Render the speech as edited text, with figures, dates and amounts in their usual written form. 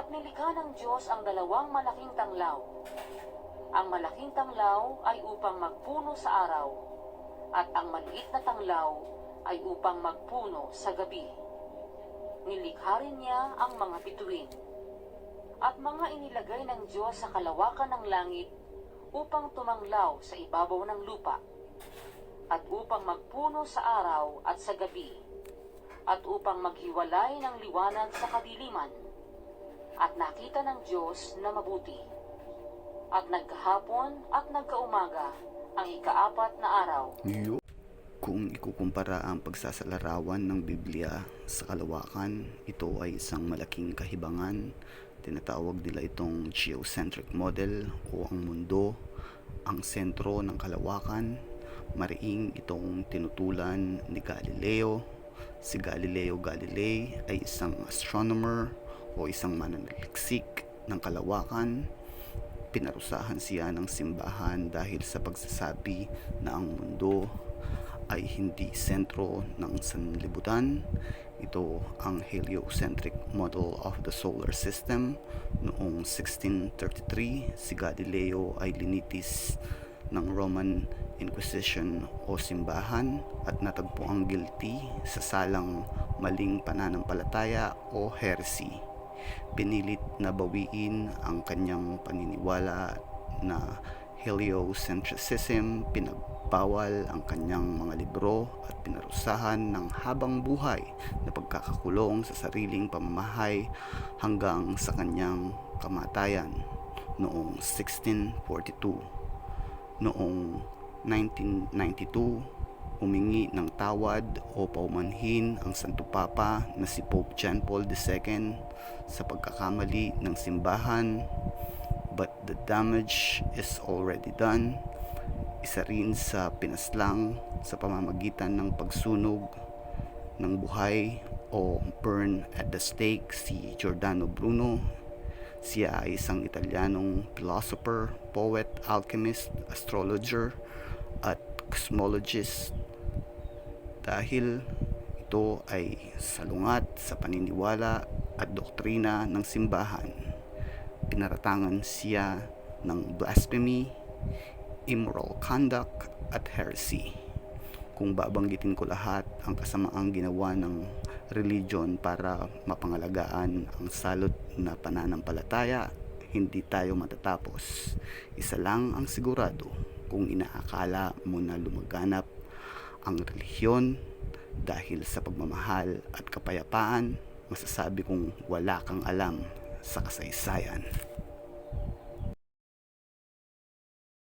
At nilikha ng Diyos ang dalawang malaking tanglaw. Ang malaking tanglaw ay upang magpuno sa araw, at ang maliit na tanglaw ay upang magpuno sa gabi. Nilikha rin niya ang mga bituin, at mga inilagay ng Diyos sa kalawakan ng langit upang tumanglaw sa ibabaw ng lupa, at upang magpuno sa araw at sa gabi, at upang maghiwalay ng liwanag sa kadiliman. At nakita ng Diyos na mabuti. At nagkahapon at nagkaumaga ang ikaapat na araw. Kung ikukumpara ang pagsasalarawan ng Biblia sa kalawakan, ito ay isang malaking kahibangan. Tinatawag nila itong geocentric model o ang mundo, ang sentro ng kalawakan. Mariing itong tinutulan ni Galileo. Si Galileo Galilei ay isang astronomer o isang mananaliksik ng kalawakan. Pinarusahan siya ng simbahan dahil sa pagsasabi na ang mundo ay hindi sentro ng sanlibutan. Ito ang heliocentric model of the solar system. Noong 1633, si Galileo ay linitis ng Roman Inquisition o simbahan at natagpo ang guilty sa salang maling pananampalataya o heresy. Pinilit na bawiin ang kanyang paniniwala na heliocentricism, pinagbawal ang kanyang mga libro at pinarusahan ng habang buhay na pagkakakulong sa sariling pamamahay hanggang sa kanyang kamatayan noong 1642. Noong 1992, humingi ng tawad o paumanhin ang Santo Papa na si Pope John Paul II sa pagkakamali ng simbahan, but the damage is already done. Isa rin sa pinaslang sa pamamagitan ng pagsunog ng buhay o burn at the stake si Giordano Bruno. Siya ay isang Italianong philosopher, poet, alchemist, astrologer at cosmologist. Dahil ito ay salungat sa paniniwala at doktrina ng simbahan, pinaratangan siya ng blasphemy, immoral conduct at heresy. Kung babanggitin ko lahat ang kasamaang ginawa ng religion para mapangalagaan ang salot na pananampalataya, hindi tayo matatapos. Isa lang ang sigurado, kung inaakala mo na lumaganap ang relihiyon dahil sa pagmamahal at kapayapaan, masasabi kong wala kang alam sa kasaysayan.